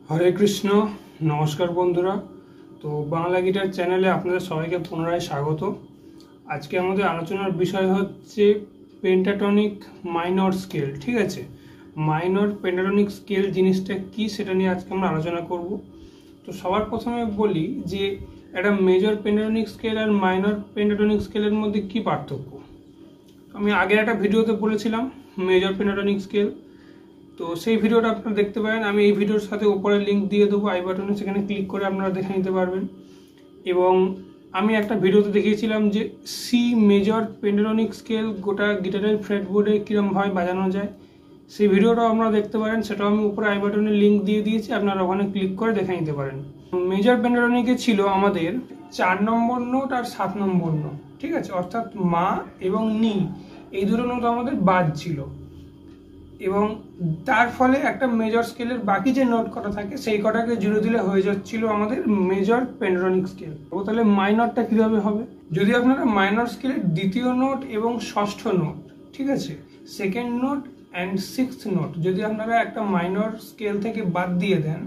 হরে কৃষ্ণ। নমস্কার বন্ধুরা। তো বাংলা গিটার চ্যানেলে আপনাদের সবাইকে পুনরায় স্বাগত। আজকে আমাদের আলোচনার বিষয় হচ্ছে পেন্টাটনিক মাইনর স্কেল। ঠিক আছে, মাইনর পেন্টাটনিক স্কেল জিনিসটা কি সেটা নিয়ে আজকে আমরা আলোচনা করব। তো সবার প্রথমে বলি যে একটা মেজর পেন্টাটনিক স্কেল আর মাইনর পেন্টাটনিক স্কেলের মধ্যে কি পার্থক্য। আমি আগের একটা ভিডিওতে বলেছিলাম মেজর পেন্টাটনিক স্কেল, তো সেই ভিডিওটা আপনারা দেখতে পারেন। আমি এই ভিডিওর সাথে উপরে লিঙ্ক দিয়ে দেবো আই বাটনে, সেখানে ক্লিক করে আপনারা দেখে নিতে পারবেন। এবং আমি একটা ভিডিওতে দেখিয়েছিলাম যে সি মেজর পেন্টাটনিক স্কেল গোটা গিটারের ফ্রেটবোর্ডে কীরকমভাবে বাজানো যায়, সেই ভিডিওটাও আপনারা দেখতে পারেন। সেটাও আমি উপরে আই বাটনে লিঙ্ক দিয়ে দিয়েছি, আপনারা ওখানে ক্লিক করে দেখে নিতে পারেন। মেজর পেন্টাটনিকে ছিল আমাদের 4 নম্বর নোট আর 7 নম্বর নোট। ঠিক আছে, অর্থাৎ মা এবং নি এই দুটো নোট আমাদের বাদ ছিল, এবং তার ফলে একটা মেজর স্কেলের বাকি যে নোট কটা থাকে সেই কটাকে জুড়ে দিলে হয়ে যাচ্ছিল আমাদের মেজর পেন্টাটনিক স্কেল। তাহলে মাইনরটা কিভাবে হবে? যদি আপনারা মাইনর স্কেলের দ্বিতীয় নোট এবং ষষ্ঠ নোট, ঠিক আছে, second note and sixth note যদি আপনারা একটা মাইনর স্কেল থেকে বাদ দিয়ে দেন,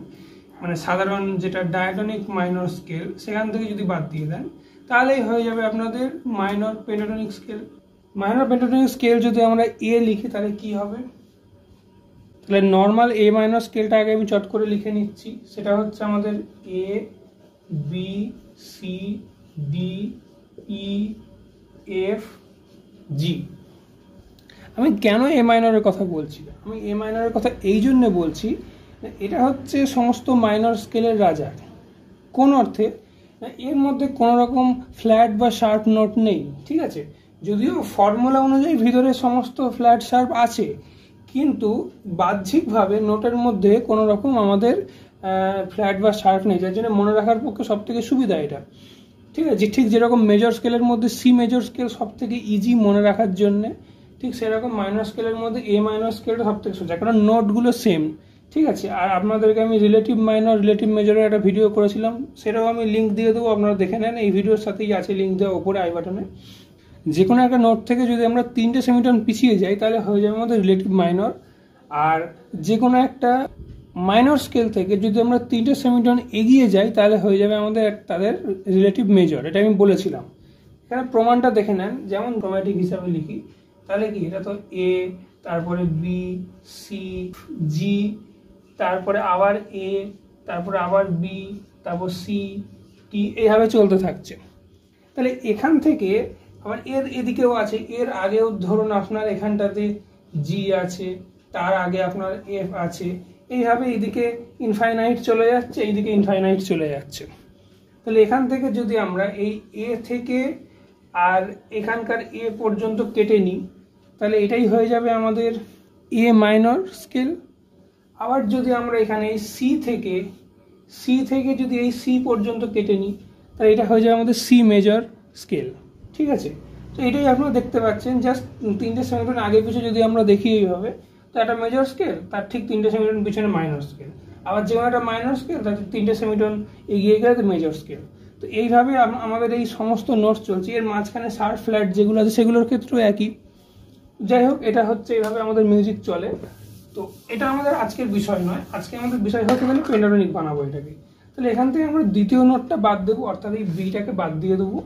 মানে সাধারণ যেটা ডায়াটনিক মাইনর স্কেল সেখান থেকে যদি বাদ দিয়ে দেন, তাহলেই হয়ে যাবে আপনাদের মাইনর পেন্টাটনিক স্কেল। মাইনর পেন্টাটনিক স্কেল যদি আমরা এ লিখি তাহলে কি হবে? তাহলে নর্মাল এ মাইনর স্কেলটা আগে আমি চট করে লিখে নিচ্ছি। সেটা হচ্ছে আমাদের এ, বি, সি, ডি, ই, এফ, জি। আমি কেন এ মাইনরের কথা বলছি? আমি এ মাইনরের কথা এই জন্য বলছি, এটা হচ্ছে সমস্ত মাইনর স্কেলের রাজা। কোন অর্থে? এর মধ্যে কোনো রকম ফ্ল্যাট বা শার্প নোট নেই। ঠিক আছে, যদিও ফর্মুলা অনুযায়ী ভিতরে সমস্ত ফ্ল্যাট শার্প আছে, কিন্তু বাহ্যিকভাবে নোটের মধ্যে কোনো রকম আমাদের ফ্ল্যাট বা শার্প নেই, যার জন্য মনে রাখার পক্ষে সব থেকে সুবিধা এটা। ঠিক আছে, ঠিক যেরকম মেজর স্কেলের মধ্যে সি মেজর স্কেল সব থেকে ইজি মনে রাখার জন্যে, ঠিক সেরকম মাইনর স্কেলের মধ্যে এ মাইনর স্কেলটা সব থেকে সোজা, কারণ নোটগুলো সেম। ঠিক আছে, আর আপনাদেরকে আমি রিলেটিভ মাইনর রিলেটিভ মেজরের একটা ভিডিও করেছিলাম, সেটাও আমি লিঙ্ক দিয়ে দেবো, আপনারা দেখে নেন। এই ভিডিওর সাথেই আছে লিঙ্ক দেওয়া উপরে আই বাটনে। যে কোনো একটা নোট থেকে যদি আমরা 3টে সেমিটোন পিছিয়ে যাই তাহলে হয়ে যাবে আমাদের রিলেটিভ মাইনর। আর যে কোনো একটা মাইনর স্কেল থেকে যদি আমরা 3টে সেমিটোন এগিয়ে যাই তাহলে হয়ে যাবে আমাদের তাদের রিলেটিভ মেজর। এটা আমি বলেছিলাম। এখানে প্রমাণটা দেখে নেন। যেমন ক্রোম্যাটিক হিসাবে লিখি তাহলে কি, এটা তো এ, তারপরে বি, সি, জি, তারপরে আবার এ, তারপরে আবার বি, তারপর সি, টি, এইভাবে চলতে থাকছে। তাহলে এখান থেকে আবার এর এদিকেও আছে, এর আগেও ধরুন আপনার এখানটাতে জি আছে, তার আগে আপনার এফ আছে, এইভাবে এদিকে ইনফাইনাইট চলে যাচ্ছে, এইদিকে ইনফাইনাইট চলে যাচ্ছে। তাহলে এখান থেকে যদি আমরা এই এ থেকে আর এখানকার এ পর্যন্ত কেটে নিই তাহলে এটাই হয়ে যাবে আমাদের এ মাইনর স্কেল। আবার যদি আমরা এখানে এই সি থেকে যদি এই সি পর্যন্ত কেটে নিই তাহলে এটা হয়ে যাবে আমাদের সি মেজর স্কেল। ঠিক আছে, তো এটাই আপনারা দেখতে পাচ্ছেন। জাস্ট 3টে সেমিটোন আগে পিছনে যদি আমরা দেখি এইভাবে, তো একটা মেজর স্কেল, তার ঠিক 3টে সেমিটোন পিছনে মাইনর স্কেল। আবার যেমন একটা মাইনর স্কেল, তার 3টে সেমিটোন এগিয়ে গেলে তো মেজর স্কেল। তো এইভাবে আমাদের এই সমস্ত নোটস চলছে। এর মাঝখানে শার্প ফ্ল্যাট যেগুলো আছে সেগুলোর ক্ষেত্রেও একই। যাই হোক, এটা হচ্ছে এইভাবে আমাদের মিউজিক চলে। তো এটা আমাদের আজকের বিষয় নয়। আজকে আমাদের বিষয় হচ্ছে তাহলে পেন্টাটনিক বানাবো এটাকে। তাহলে এখান থেকে আমরা দ্বিতীয় নোটটা বাদ দেবো, অর্থাৎ এই বিটাকে বাদ দিয়ে দেবো।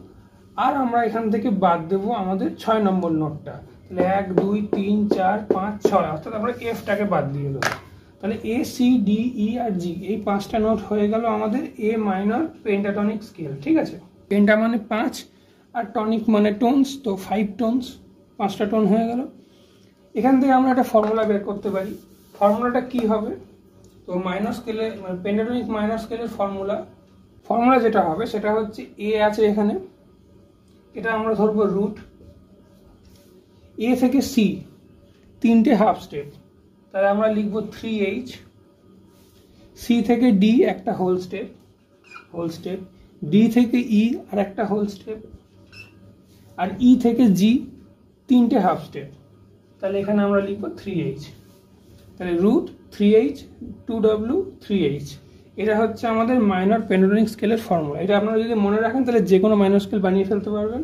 আর আমরা এখান থেকে বাদ দেবো আমাদের 6 নম্বর নোটটা। তাহলে 1 2 3 4 5 6, অর্থাৎ আমরা এফটাকে বাদ দিয়ে দেবো। তাহলে এ, সি, ডি, ই আর জি, এই 5টা নোট হয়ে গেল আমাদের এ মাইনর পেন্টাটনিক স্কেল। ঠিক আছে, পেন্টা মানে 5 আর টনিক মানে টোনস, তো 5 টোনস, 5টা টোন হয়ে গেল। এখান থেকে আমরা একটা ফর্মুলা বের করতে পারি। ফর্মুলাটা কি হবে? তো মাইনর স্কেলে, মানে পেন্টাটনিক মাইনর স্কেলের ফর্মুলা যেটা হবে সেটা হচ্ছে এ আছে এখানে, এটা আমরা ধরবো রুট। এ থেকে সি 3টে হাফ স্টেপ, তাহলে আমরা লিখবো 3H। সি থেকে ডি একটা হোল স্টেপ, ডি থেকে ই আর একটা হোল স্টেপ, আর ই থেকে জি 3টে হাফ স্টেপ, তাহলে এখানে আমরা লিখবো 3H। তাহলে রুট 3H 2W 3H, এটা হচ্ছে আমাদের মাইনর পেন্টাটনিক স্কেলের ফর্মুলা। এটা আপনারা যদি মনে রাখেন তাহলে যে কোনো মাইনর স্কেল বানিয়ে ফেলতে পারবেন।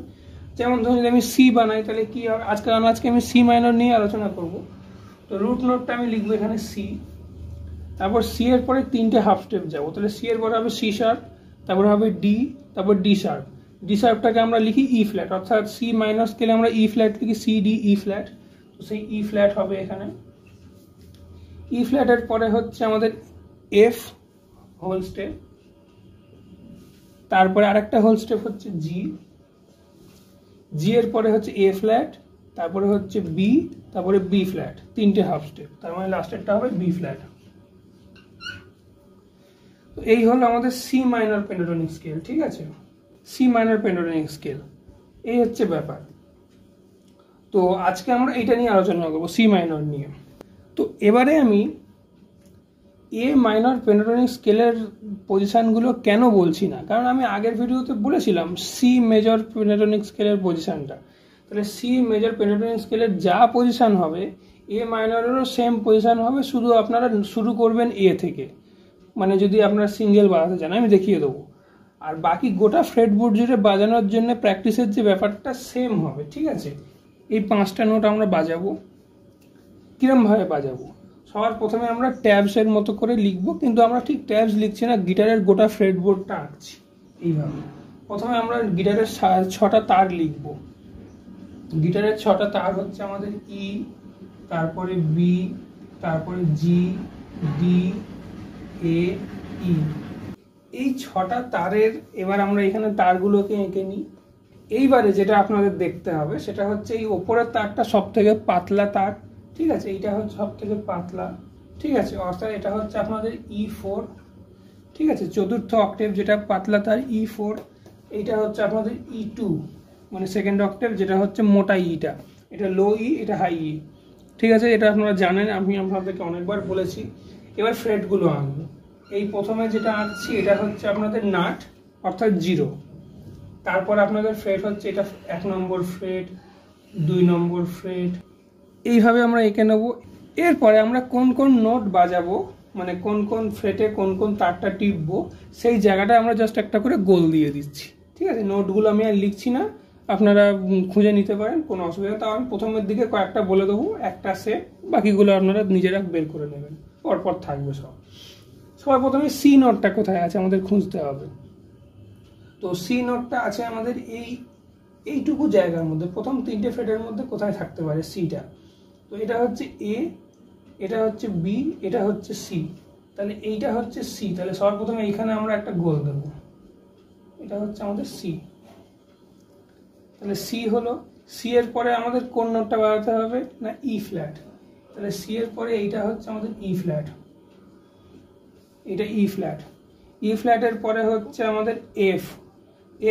যেমন ধরুন যদি আমি সি বানাই তাহলে কি হবে, আজকে আমি সি মাইনর নিয়ে আলোচনা করব। তো রুট নোটটা আমি লিখবো এখানে সি, তারপর সি এর পরে 3টে হাফ স্টেপ যাবো, তাহলে সি এর পরে হবে সি শার্প, তারপরে হবে ডি, তারপর ডি শার্প। ডি শার্পটাকে আমরা লিখি ই ফ্ল্যাট, অর্থাৎ সি মাইনর স্কেলে আমরা ই ফ্ল্যাট লিখি, সি ডি ই ফ্ল্যাট, তো সেই ই ফ্ল্যাট হবে এখানে। ই ফ্ল্যাটের পরে হচ্ছে আমাদের এফ হোল স্টেপ, তারপরে আরেকটা হোল স্টেপ হচ্ছে জি, জি এর পরে হচ্ছে এ ফ্ল্যাট, তারপরে হচ্ছে বি, তারপরে বি ফ্ল্যাট, 3টে হাফ স্টেপ, তার মানে লাস্টেরটা হবে বি ফ্ল্যাট। তো এই হলো আমাদের সি মাইনর পেন্টাটোনিক স্কেল, ঠিক আছে, সি মাইনর পেন্টাটোনিক স্কেল, এই হচ্ছে ব্যাপার। তো আজকে আমরা এটা নিয়ে আলোচনা করবো, সি মাইনর নিয়ে। তো এবারে আমি এ মাইনর পেন্টাটোনিক স্কেলের পজিশনগুলো কেন বলছি না, কারণ আমি আগের ভিডিওতে বলেছিলাম সি মেজর পেন্টাটোনিক স্কেলের পজিশনটা। তাহলে সি মেজর পেন্টাটোনিক স্কেলের যা পজিশন হবে এ মাইনরেরও সেম পজিশন হবে, শুধু আপনারা শুরু করবেন এ থেকে, মানে যদি আপনারা সিঙ্গেল বাজাতে চান আমি দেখিয়ে দেবো। আর বাকি গোটা ফ্রেটবোর্ড জুড়ে বাজানোর জন্য প্র্যাকটিসের যে ব্যাপারটা সেম হবে, ঠিক আছে। এই 5টা নোট আমরা বাজাবো, কিরমভাবে বাজাবো, সবার প্রথমে আমরা ট্যাবসের মতো করে লিখবো, কিন্তু আমরা ঠিক ট্যাবস লিখছি না, গিটারের গোটা ফ্রেটবোর্ডটা আঁকছি এইভাবে। প্রথমে আমরা গিটারের 6টা তার লিখবো। গিটারের 6টা তার হচ্ছে আমাদের ই, তারপরে বি, তারপরে জি, ডি, এ, ই। এই 6টা তারের এবার আমরা এখানে তারগুলোকে এঁকে নিই। এইবারে যেটা আপনাদের দেখতে হবে সেটা হচ্ছে এই ওপরের তারটা সব থেকে পাতলা তার, ঠিক আছে, এইটা হচ্ছে সব থেকে পাতলা, ঠিক আছে, অর্থাৎ এটা হচ্ছে আপনাদের E4, ঠিক আছে, 4th অক্টেভ যেটা পাতলা তার E4, এইটা হচ্ছে আপনাদের E2 মানে 2nd অক্টেভ যেটা হচ্ছে মোটা ইটা, এটা লো ই, এটা হাই ই, ঠিক আছে, এটা আপনারা জানেন, আমি আপনাদেরকে অনেকবার বলেছি। এবার ফ্রেটগুলো আনবো। এই প্রথমে যেটা আঁকছি এটা হচ্ছে আপনাদের নাট, অর্থাৎ 0, তারপর আপনাদের ফ্রেট হচ্ছে এটা 1 নম্বর ফ্রেট, 2 নম্বর ফ্রেট, এইভাবে আমরা এঁকে নেব। এরপরে আমরা কোন কোন নোট বাজাবো, মানে কোন কোন ফ্রেটে কোন কোন তারটা টিপবো, সেই জায়গাটা আমরা জাস্ট একটা করে গোল দিয়ে দিচ্ছি, ঠিক আছে। নোটগুলো আমি আর লিখছি না, আপনারা খুঁজে নিতে পারেন, কোনো অসুবিধা। তাও আমি প্রথমের দিকে কয়েকটা বলে দেবো, একটা সেট, বাকিগুলো আপনারা নিজেরা বের করে নেবেন, পরপর থাকবে সব। সবার প্রথমে সি নোটটা কোথায় আছে আমাদের খুঁজতে হবে। তো সি নোটটা আছে আমাদের এইটুকু জায়গার মধ্যে, প্রথম 3টে ফ্রেটের মধ্যে কোথায় থাকতে পারে সিটা। তো এটা হচ্ছে এ, এটা হচ্ছে বি, এটা হচ্ছে সি, তাহলে এইটা হচ্ছে সি। তাহলে সবার প্রথমে এইখানে আমরা একটা গোল দেব, এটা হচ্ছে আমাদের সি। তাহলে সি হলো, সি এর পরে আমাদের কোন নোটটা বাজাতে হবে না ই ফ্ল্যাট, তাহলে সি এর পরে এইটা হচ্ছে আমাদের ই ফ্ল্যাট, এটা ই ফ্ল্যাট। ই ফ্ল্যাটের পরে হচ্ছে আমাদের এফ,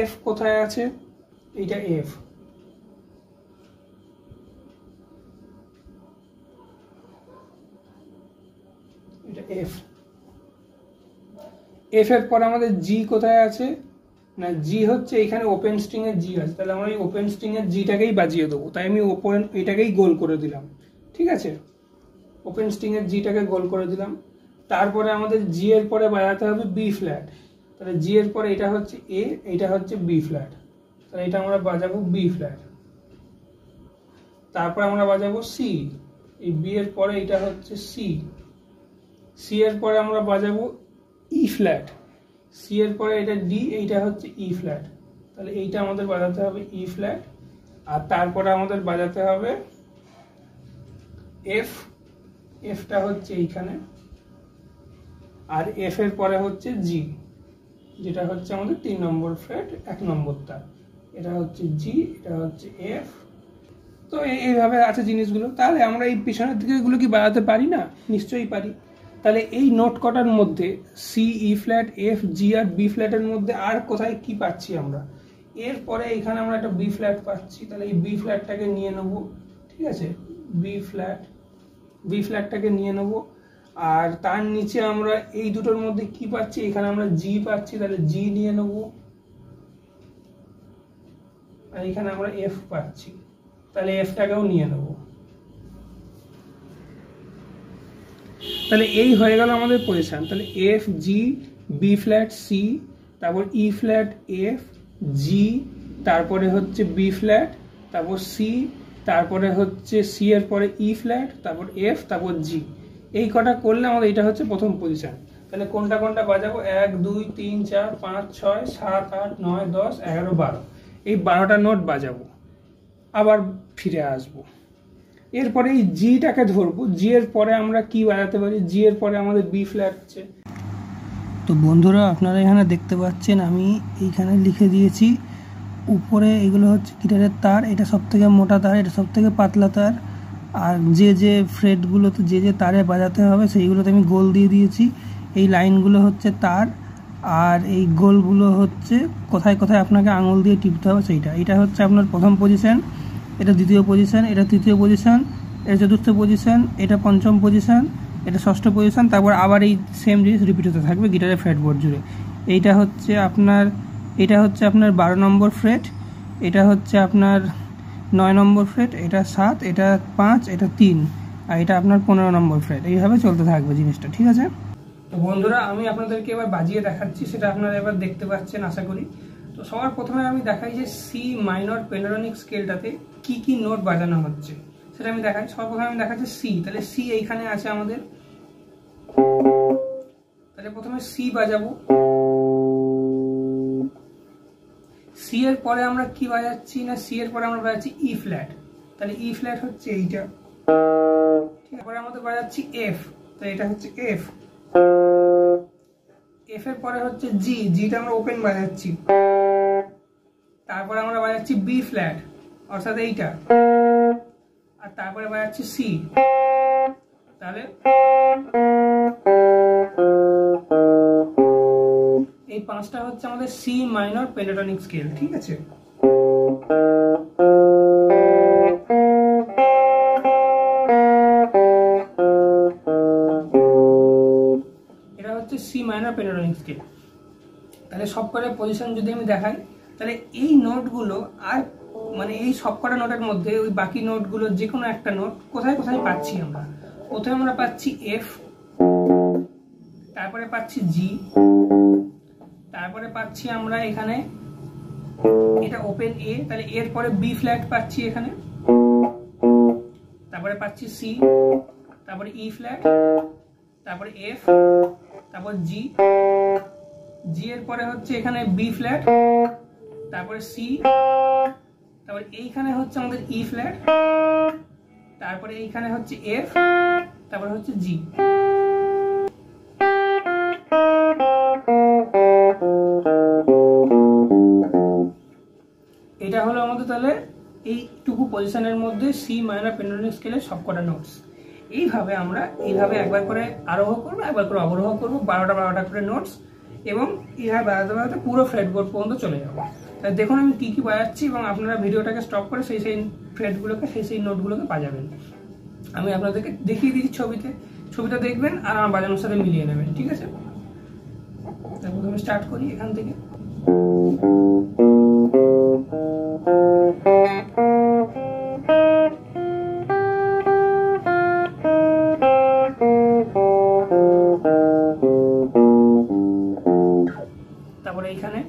এফ কোথায় আছে, এইটা এফ, এটা এফ। এফ এর পর আমাদের জি কোথায় আছে না, জি হচ্ছে এখানে ওপেন স্ট্রিং এর জি আছে, তাহলে আমরা এই ওপেন স্ট্রিং এর জিটাকেই বাজিয়ে দেবো, তাই আমি ওপেন এটাকেই গোল করে দিলাম, ঠিক আছে, ওপেন স্ট্রিং এর জিটাকে গোল করে দিলাম। তারপরে আমাদের জি এর পরে বাজাতে হবে বি ফ্ল্যাট, তাহলে জি এর পরে এটা হচ্ছে এ, এটা হচ্ছে বি ফ্ল্যাট, তাহলে এটা আমরা বাজাবো বি ফ্ল্যাট। তারপর আমরা বাজাবো সি, এই বি এর পরে এটা হচ্ছে সি, সি এর পরে আমরা বাজাবো ই ফ্ল্যাট, সি এর পরে এটা ডি, এইটা হচ্ছে ই ফ্ল্যাট, তাহলে এইটা আমাদের বাজাতে হবে ই ফ্ল্যাট। আর তারপরে আমাদের বাজাতে হবে এফ, এফটা হচ্ছে এইখানে, আর এফ এর পরে হচ্ছে জি, যেটা হচ্ছে আমাদের 3 নম্বর ফ্রেট 1 নম্বর তার, এটা হচ্ছে জি, এটা হচ্ছে এফ। তো এইভাবে আছে জিনিসগুলো। তাহলে আমরা এই পিছনের দিকে এগুলো কি বাজাতে পারি না, নিশ্চয়ই পারি। তাহলে এই নোট কটার মধ্যে সি, ই ফ্ল্যাট, এফ, জি আর বি ফ্ল্যাটের মধ্যে আর কোথায় কি পাচ্ছি আমরা, এরপরে এখানে আমরা একটা বি ফ্ল্যাট পাচ্ছি, তাহলে এই বি ফ্ল্যাটটাকে নিয়ে নেব, ঠিক আছে, বি ফ্ল্যাট, বি ফ্ল্যাটটাকে নিয়ে নেব। আর তার নিচে আমরা এই দুটোর মধ্যে কি পাচ্ছি, এখানে আমরা জি পাচ্ছি, তাহলে জি নিয়ে নেব। আর এখানে আমরা এফ পাচ্ছি, তাহলে এফটাকেও নিয়ে নেব। তাহলে এই হয়ে গেল আমাদের পজিশন। তাহলে এফ, জি, বি ফ্ল্যাট, সি, তারপর ই ফ্ল্যাট, এফ, জি, তারপরে হচ্ছে বি ফ্ল্যাট, তারপর সি, তারপরে হচ্ছে সি এর পরে ই ফ্ল্যাট, তারপর এফ, তারপর জি। এই কটা করলে আমাদের এটা হচ্ছে প্রথম পজিশন। তাহলে কোনটা কোনটা বাজাবো, 1 2 3 4 5 6 7 8 9 10 11 12, এই 12টা নোট বাজাবো, আবার ফিরে আসবো। এরপরে এই জিটাকে ধরবো, জি এর পরে আমরা কি বাজাতে পারি, জি এর পরে আমাদের বি ফ্ল্যাট আছে। তো বন্ধুরা আপনারা এখানে দেখতে পাচ্ছেন আমি এইখানে লিখে দিয়েছি, উপরে এগুলো হচ্ছে গিটারের তার, এটা সব থেকে মোটা তার, এটা সব থেকে পাতলা তার, আর যে যে ফ্রেটগুলোতে যে যে তারে বাজাতে হবে সেইগুলোতে আমি গোল দিয়ে দিয়েছি। এই লাইনগুলো হচ্ছে তার, আর এই গোলগুলো হচ্ছে কোথায় কোথায় আপনাকে আঙুল দিয়ে টিপতে হবে সেইটা। এটা হচ্ছে আপনার প্রথম পজিশন, এটা দ্বিতীয় পজিশন, এটা তৃতীয় পজিশন, এটা চতুর্থ পজিশন, এটা পঞ্চম পজিশন, এটা ষষ্ঠ পজিশন, তারপর আবার এই সেম জিনিস রিপিট হতে থাকবে গিটারের ফ্রেটবোর্ড জুড়ে। এটা হচ্ছে আপনার 12 নম্বর ফ্রেট, এটা হচ্ছে আপনার 9 নম্বর ফ্রেট, এটা 7, এটা 5, এটা 3, আর এটা আপনার 15 নম্বর ফ্রেট। এইভাবে চলতে থাকবে জিনিসটা, ঠিক আছে? তো বন্ধুরা আমি আপনাদেরকে এবার বাজিয়ে দেখাচ্ছি, সেটা আপনারা এবার দেখতে পাচ্ছেন আশা করি। তো সবার প্রথমে আমি দেখাই যে সি মাইনর পেন্টাটনিক স্কেলটাতে কি কি নোট বাজানো হচ্ছে সেটা আমি দেখাই। সবার প্রথমে আমি দেখাচ্ছি সি, তাহলে সি এইখানে আছে আমাদের, তাহলে প্রথমে সি বাজাবো। সি এর পরে আমরা কি বাজাচ্ছি না, সি এর পরে আমরা বাজাচ্ছি ই ফ্ল্যাট, তাহলে ই ফ্ল্যাট হচ্ছে এইটা, তারপরে আমাদের বাজাচ্ছি এফ, তাহলে এটা হচ্ছে এফ। এফ এর পরে হচ্ছে জি, জিটা আমরা ওপেন বাজাচ্ছি, তারপরে আমরা বাজাচ্ছি বি ফ্ল্যাট অর্থাৎ এইটা, আর তারপরে বাজাচ্ছি সি, তাহলে এই 5টা হচ্ছে আমাদের সি মাইনর পেন্টাটনিক স্কেল, ঠিক আছে? এটা হচ্ছে সি মাইনর পেন্টাটনিক স্কেল। তাহলে সবকটা পজিশন যদি আমি দেখাই, তাহলে এই নোটগুলো আর মানে এই সবকটা নোটের মধ্যে ওই বাকি নোটগুলোর যে কোনো একটা নোট কোথায় কোথায় পাচ্ছি আমরা। প্রথমে আমরা পাচ্ছি এফ, তারপরে পাচ্ছি জি, তারপরে পাচ্ছি আমরা এখানে এটা ওপেন এ, তাহলে এর পরে বি ফ্ল্যাট পাচ্ছি এখানে, তারপরে পাচ্ছি সি, তারপরে ই ফ্ল্যাট, তারপরে এফ, তারপর জি, জি এর পরে হচ্ছে এখানে বি ফ্ল্যাট, তারপরে সি, তারপরে এইখানে হচ্ছে আমাদের ই ফ্ল্যাট, তারপরে এইখানে হচ্ছে এফ, তারপরে হচ্ছে জি। এটা হলো আমাদের তাহলে এইটুকু পজিশনের মধ্যে সি মাইনর পেন্টাটনিক স্কেলের সবকটা নোটস। এইভাবে আমরা একবার করে আরোহ করবো, একবার করে অবরোহ করবো, 12টা করে নোটস, এবং এইভাবে বাজাতে বাজাতে পুরো ফ্রেটবোর্ড পর্যন্ত চলে যাবো। তাই দেখুন আমি কি কি বাজাচ্ছি, এবং আপনারা ভিডিওটাকে স্টপ করে সেই ফ্রেটগুলোকে সেই নোটগুলোকে বাজাবেন। আমি আপনাদেরকে দেখিয়ে দিচ্ছি ছবিটা দেখবেন আর আমার বাজানোর সাথে মিলিয়ে নেবেন, ঠিক আছে? তাই প্রথমে স্টার্ট করি এখান থেকে। তারপরে এইখানে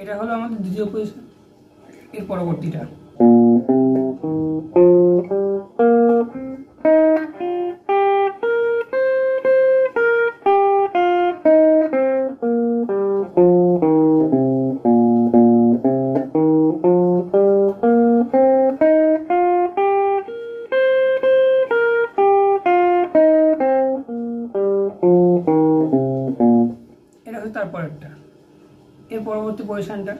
এটা হলো আমাদের দ্বিতীয় পজিশন। এর পরবর্তীটা তারপরেরটা, এর পরবর্তী পজিশনটা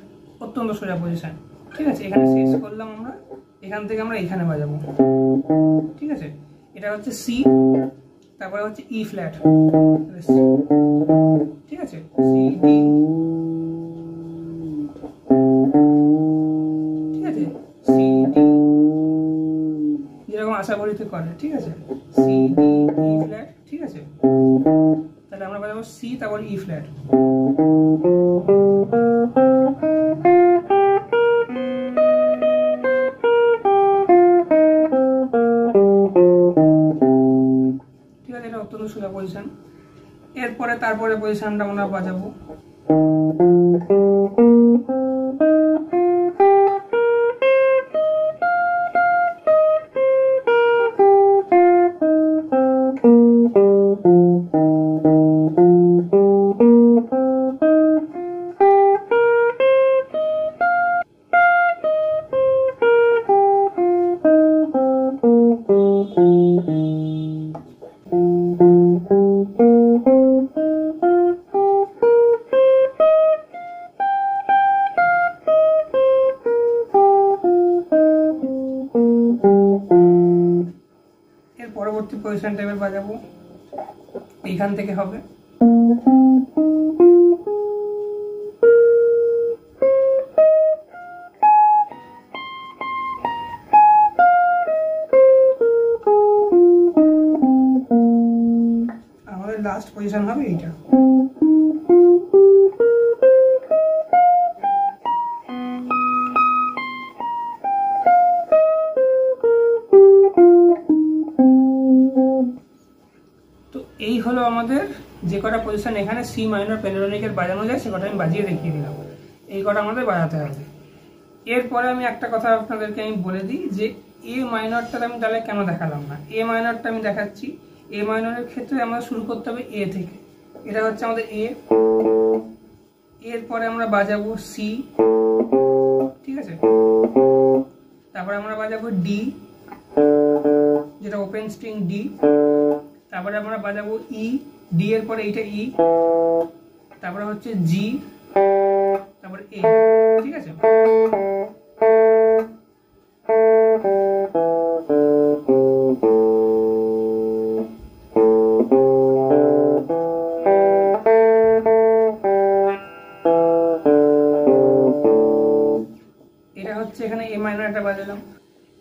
অত্যন্ত সোজা পজিশন, ঠিক আছে? এখানে শেষ করলাম আমরা, এখান থেকে আমরা এখানে বাজাবো, ঠিক আছে? এটা হচ্ছে সি, তারপরে হচ্ছে ই ফ্ল্যাট, ঠিক আছে? সি ডি, ঠিক আছে? সি ডি যেরকম আশা করিতে করে, ঠিক আছে? সি ডি ই ফ্ল্যাট, ঠিক আছে? তাহলে আমরা বাজাবো সি, তারপর ই ফ্ল্যাট। ঠিক আছে, এটা অত্যন্ত সোজা পজিশন। পরে তারপরে পজিশনটা আমরা বাজাবো। পরবর্তী পজিশনটা এবার বাজাবো, এইখান থেকে হবে। আমাদের লাস্ট পজিশন হবে এইটা। এই হলো আমাদের যে কটা পজিশন এখানে সি মাইনর পেন্টাটনিকের বাজানো যায় সে কটা আমি বাজিয়ে দেখিয়ে দিলাম। এই কটা আমাদের বাজাতে হবে। এরপরে আমি একটা কথা আপনাদেরকে আমি বলে দিই যে এ মাইনরটা আমি তাহলে কেন দেখালাম না। এ মাইনরটা আমি দেখাচ্ছি। এ মাইনরের ক্ষেত্রে আমাদের শুরু করতে হবে এ থেকে। এটা হচ্ছে আমাদের এ। এরপরে আমরা বাজাবো সি, ঠিক আছে। তারপরে আমরা বাজাবো ডি, যেটা ওপেন স্ট্রিং ডি। তারপরে আমরা বাজাবো ই, ডি এর পরে এইটা ই, তারপরে হচ্ছে জি, তারপরে এ, ঠিক আছে। এটা হচ্ছে এখানে এ মাইনরটা বাজালাম।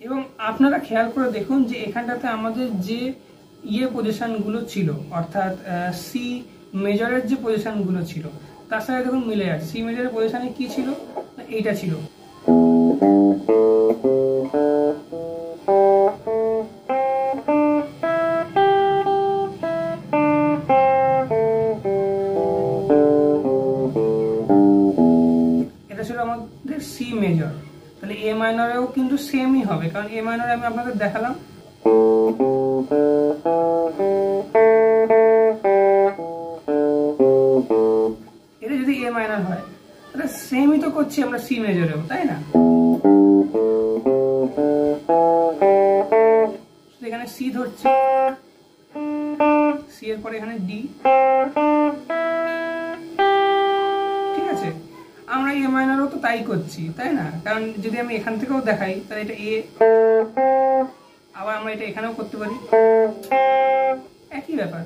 এবং আপনারা খেয়াল করে দেখুন যে এখানটাতে আমাদের যে পজিশনগুলো ছিল, অর্থাৎ সি মেজরের যে পজিশনগুলো ছিল তার সাথে দেখুন মিলে যাচ্ছে। সি মেজরের পজিশনে কি ছিল, এইটা ছিল। এটা ছিল আমাদের সি মেজর। তাহলে এ মাইনরেও কিন্তু সেমই হবে, কারণ এ মাইনরে আমি আপনাদের দেখালাম। এটা যদি এ মাইনর হয় তাহলে সেমই তো করছি আমরা সি মেজরেও, তাই না? এখানে সি ধরছি, সি এর পরে এখানে ডি, ঠিক আছে। আমরা এ মাইনরও তো তাই করছি, তাই না? কারণ যদি আমি এখান থেকেও দেখাই তাহলে এটা এ, আবার আমরা এটা এখানেও করতে পারি, একই ব্যাপার,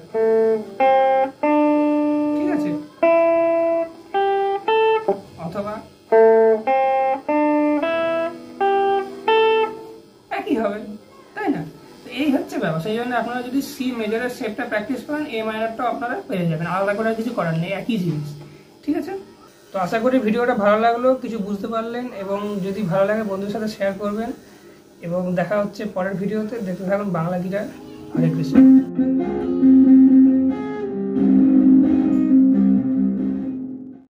ঠিক আছে। অথবা একই হবে, তাই না? এই হচ্ছে ব্যাপার। সেই জন্য আপনারা যদি সি মেজরের শেপটা প্র্যাকটিস করেন এ মাইনরটাও আপনারা পেয়ে যাবেন। আলাদা করে কিছু করার নেই, একই জিনিস, ঠিক আছে। তো আশা করি ভিডিওটা ভালো লাগলো, কিছু বুঝতে পারলেন, এবং যদি ভালো লাগে বন্ধুদের সাথে শেয়ার করবেন। এবং দেখা হচ্ছে পরের ভিডিওতে। দেখতে থাকুন বাংলা গিটার। হরে কৃষ্ণ।